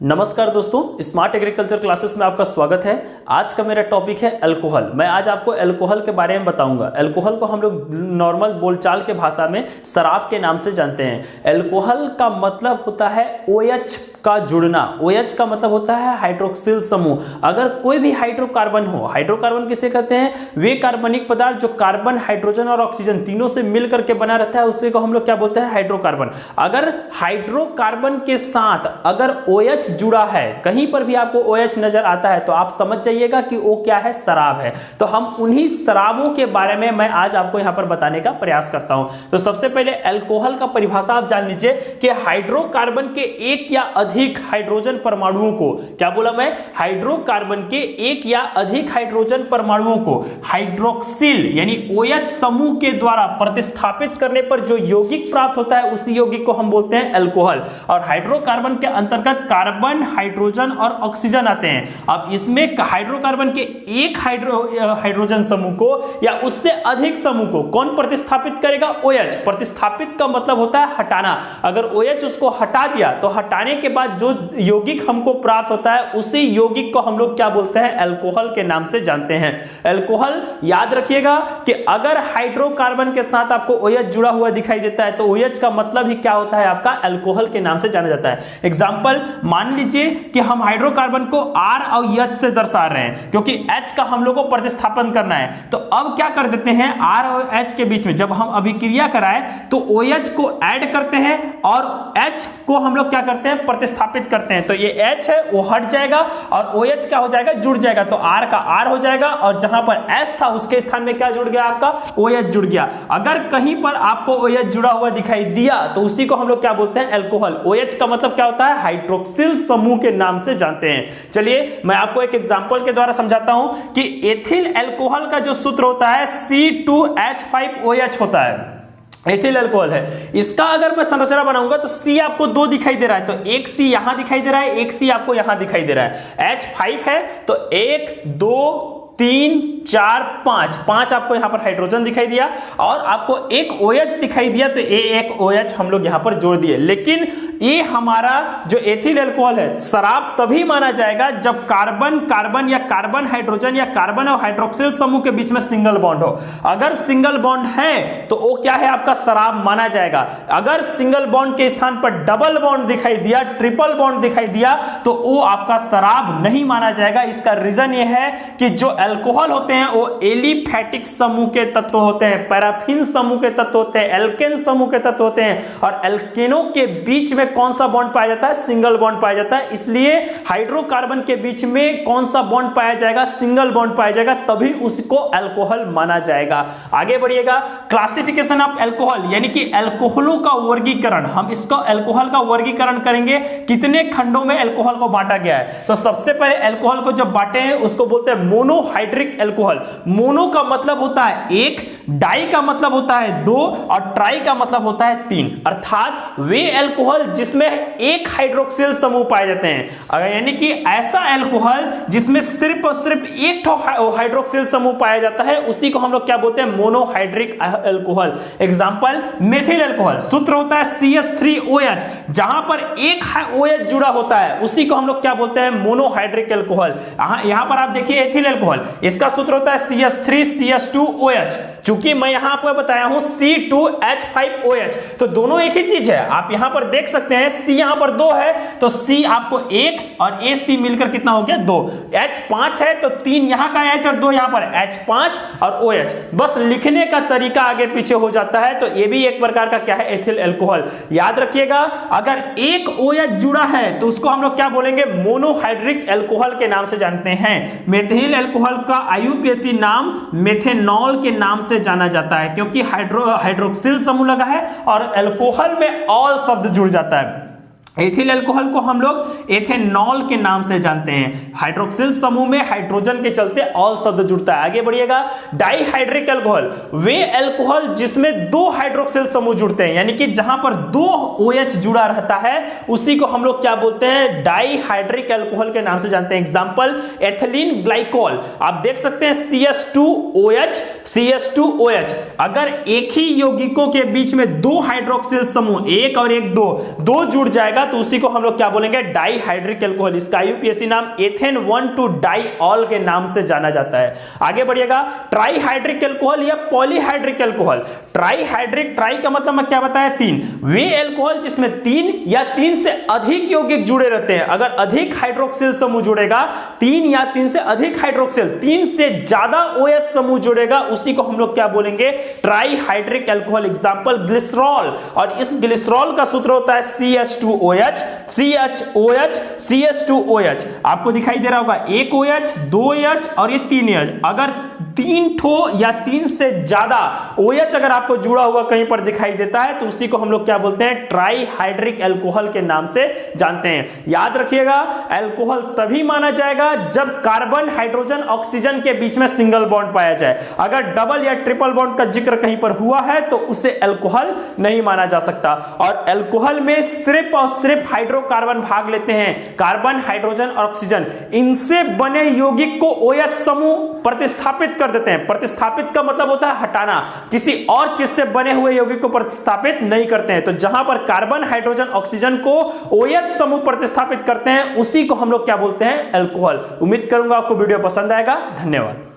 नमस्कार दोस्तों, smart agriculture classes में आपका स्वागत है। आज का मेरा टॉपिक है अल्कोहल। मैं आज आपको अल्कोहल के बारे में बताऊंगा। अल्कोहल को हम लोग नॉर्मल बोलचाल के भाषा में शराब के नाम से जानते हैं। अल्कोहल का मतलब होता है OH का जुड़ना। OH का मतलब होता है हाइड्रोक्सिल समूह। अगर कोई भी हाइड्रोकार्बन हो, हाइड्रोकार्बन किसे कहते हैं? वे कार्बनिक पदार्थ जो कार्बन, हाइड्रोजन और ऑक्सीजन तीनों से मिलकर के बना रहता है, उसी को हम लोग क्या बोलते हैं? हाइड्रोकार्बन। अगर हाइड्रोकार्बन के साथ अगर OH जुड़ा है, कहीं पर भी आपको OH नजर आता है तो आप समझ जाइएगा कि वो क्या है? शराब है। तो हम उन्हीं शराबों के बारे में मैं आज आपको यहां पर बताने का प्रयास करता हूं। तो सबसे पहले अल्कोहल का परिभाषा आप जान लीजिए कि हाइड्रोकार्बन के एक या अधिक हाइड्रोजन परमाणुओं को, क्या बोला मैं? हाइड्रोकार्बन के एक या अधिक हाइड्रोजन परमाणुओं को हाइड्रोक्सिल यानी OH समूह के द्वारा प्रतिस्थापित करने पर जो यौगिक प्राप्त होता है, उसी यौगिक को हम बोलते हैं अल्कोहल। और हाइड्रोकार्बन के अंतर्गत कार्बन, हाइड्रोजन और ऑक्सीजन आते हैं। अब इसमें हाइड्रोकार्बन के एक हाइड्रोजन समूह को या उससे अधिक समूह को कौन प्रतिस्थापित करेगा? OH। प्रतिस्थापित का मतलब होता है हटाना। अगर OH उसको हटा दिया तो हटाने के बाद जो यौगिक हमको प्राप्त होता है, उसी यौगिक को हम लोग क्या बोलते हैं? अल्कोहल के नाम से जानते हैं। अल्कोहल याद रखिएगा कि अगर हाइड्रोकार्बन के साथ आपको OH जुड़ा हुआ दिखाई देता है तो OH का मतलब ही क्या होता है? आपका अल्कोहल के नाम से जाना जाता है। एग्जाम्पल मान लीजिए कि हम हाइड्रोकार्बन को R और H से दर्शा रहे हैं, क्योंकि H का हम लोग को प्रतिस्थापन करना है। तो अब क्या कर देते हैं? R और H के बीच में जब हम अभिक्रिया कराएं तो OH को ऐड करते हैं और H को हम लोग क्या करते हैं? प्रतिस्थापित करते हैं। तो ये H है वो हट जाएगा और OH क्या हो जाएगा? जुड़ जाएगा। तो R का R हो जाएगा और जहां पर S था उसके स्थान में क्या जुड़ गया? आपका OH जुड़ गया। अगर कहीं पर आपको OH जुड़ा हुआ दिखाई दिया तो उसी को हम लोग क्या बोलते हैं? अल्कोहल। OH का मतलब क्या होता है? हाइड्रोक्सिल समूह के नाम से जानते हैं। चलिए मैं आपको एक एग्जांपल के द्वारा समझाता हूं कि एथिल अल्कोहल का जो सूत्र होता है C2H5OH होता है। एथिल अल्कोहल है। इसका अगर मैं संरचना बनाऊंगा तो C आपको 2 दिखाई दे रहा है, तो एक C यहां दिखाई दे रहा है, एक C आपको यहां दिखाई दे रहा है। H5 है तो 1 2 3 4 5 आपको यहां पर हाइड्रोजन दिखाई दिया और आपको एक OH दिखाई दिया, तो ये एक OH हम लोग यहां पर जोड़ दिए। लेकिन ये हमारा जो एथिल अल्कोहल है, शराब तभी माना जाएगा जब कार्बन कार्बन या कार्बन हाइड्रोजन या कार्बन और हाइड्रोक्सिल समूह के बीच में सिंगल बॉन्ड हो। अगर सिंगल बॉन्ड है तो वो क्या है? आपका शराब माना जाएगा। अगर सिंगल बॉन्ड के स्थान पर डबल बॉन्ड दिखाई दिया, ट्रिपल बॉन्ड दिखाई दिया, तो वो आपका शराब नहीं माना जाएगा। इसका रीजन ये है कि जो अल्कोहल होते हैं वो एलिफैटिक समूह के तत्व होते हैं, पैराफिन समूह के तत्व होते हैं, एल्केन समूह के तत्व होते हैं। और एल्केनों के बीच में कौन सा बॉन्ड पाया जाता है? सिंगल बॉन्ड पाया जाता है। इसलिए हाइड्रोकार्बन के बीच में कौन सा बॉन्ड पाया जाएगा? सिंगल बॉन्ड पाया जाएगा, तभी उसको अल्कोहल माना जाएगा। आगे बढ़िएगा। क्लासिफिकेशन ऑफ अल्कोहल यानी कि अल्कोहलों का वर्गीकरण। हम इसको अल्कोहल का वर्गीकरण करेंगे, कितने खंडों में अल्कोहल को बांटा गया है। तो सबसे पहले अल्कोहल को जब बांटे हैं उसको बोलते हैं मोनोहाइड्रिक अल्कोहल। मोनो का मतलब होता है एक, डाई का मतलब होता है 2 और ट्राई का मतलब होता है 3। अर्थात वे अल्कोहल जिसमें एक हाइड्रोक्सिल समूह पाए जाते हैं, यानी कि ऐसा अल्कोहल जिसमें सिर्फ और सिर्फ एक हाइड्रोक्सिल समूह पाया जाता है, उसी को हम लोग क्या बोलते हैं? Monohydric alcohol. Example methyl alcohol, सूत्र होता है CH3OH। जहां पर एक OH जुड़ा होता है उसी को हम लोग क्या बोलते हैं? Monohydric alcohol. यहां पर आप देखिए एथिल अल्कोहल, इसका सूत्र होता है CH3CH2OH। चूंकि मैं यहां आपको बताया हूं C2H5OH, तो दोनों एक ही चीज है। आप यहां पर देख सकते हैं C यहां पर 2 है तो C आपको 1 और AC मिलकर कितना हो गया? 2। H5 है तो 3 यहां का H और 2 यहां पर, H5 और OH। बस लिखने का तरीका आगे पीछे हो जाता है। तो ये भी एक प्रकार का क्या है? Ethyl alcohol. याद रखिएगा, अगर एक OH जुड़ा है तो उसको हम लोग क्या बोलेंगे? मोनोहाइड्रिक अल्कोहल के नाम से जानते हैं। मेथिल अल्कोहल का IUPAC नाम मेथेनॉल के नाम से जाना जाता है, क्योंकि हाइड्रोक्सिल समूह लगा है और अल्कोहल में ऑल शब्द जुड़ जाता है। एथिल अल्कोहल को हम लोग एथेनॉल के नाम से जानते हैं। हाइड्रोक्सिल समूह में हाइड्रोजन के चलते ऑल शब्द जुड़ता है। आगे बढ़िएगा। डाइहाइड्रिक अल्कोहल, वे अल्कोहल जिसमें 2 हाइड्रोक्सिल समूह जुड़ते हैं, यानी कि जहां पर 2 OH जुड़ा रहता है उसी को हम लोग क्या बोलते हैं? डाइहाइड्रिक अल्कोहल के नाम से जानते हैं। एग्जांपल एथिलीन ग्लाइकोल, आप देख सकते हैं CH2OH CH2OH। अगर एक ही यौगिकों के बीच में 2 हाइड्रोक्सिल समूह, एक और एक 2 जुड़ जाएगा जाएगा तो उसी को हम लोग क्या बोलेंगे, डाइहाइड्रिक अल्कोहल। इसका यूपीएससी नाम एथेन 1,2-डाइऑल के नाम से जाना जाता है। आगे बढ़िएगा, ट्राइहाइड्रिक अल्कोहल या पॉलीहाइड्रिक अल्कोहल। ट्राइहाइड्रिक, ट्राई का मतलब मैं क्या बताया, 3। वे अल्कोहल जिसमें 3 या 3 से अधिक यौगिक जुड़े रहते हैं। अगर अधिक हाइड्रोक्सिल समूह जुड़ेगा, 3 या 3 से अधिक हाइड्रोक्सिल, 3 से ज्यादा OH समूह जुड़ेगा, उसी को हम लोग क्या बोलेंगे, ट्राइहाइड्रिक अल्कोहल। एग्जांपल ग्लिसरॉल, और इस ग्लिसरॉल का सूत्र होता है CH2OH, CHOH, CH2OH। आपको दिखाई दे रहा होगा, एक OH, 2 OH और ये 3 OH। अगर 3 ठो या 3 से ज्यादा OH अगर आपको जुड़ा हुआ कहीं पर दिखाई देता है तो उसी को हम लोग क्या बोलते हैं, ट्राइहाइड्रिक अल्कोहल के नाम से जानते हैं। याद रखिएगा, अल्कोहल तभी माना जाएगा जब कार्बन, हाइड्रोजन, ऑक्सीजन के बीच में सिंगल बॉन्ड पाया जाए। अगर डबल या ट्रिपल बॉन्ड का जिक्र कहीं पर हुआ है तो उसे अल्कोहल नहीं माना जा सकता। और अल्कोहल में सिर्फ और सिर्फ हाइड्रोकार्बन भाग लेते हैं, कार्बन, हाइड्रोजन और ऑक्सीजन। इनसे बने यौगिक को OH समूह प्रतिस्थापित कर देते हैं। प्रतिस्थापित का मतलब होता है हटाना, किसी और चीज से बने हुए यौगिक को प्रतिस्थापित नहीं करते हैं। तो जहां पर कार्बन, हाइड्रोजन, ऑक्सीजन को OH समूह प्रतिस्थापित करते हैं उसी को हम लोग क्या बोलते हैं, अल्कोहल। उम्मीद करूंगा आपको वीडियो पसंद आएगा। धन्यवाद।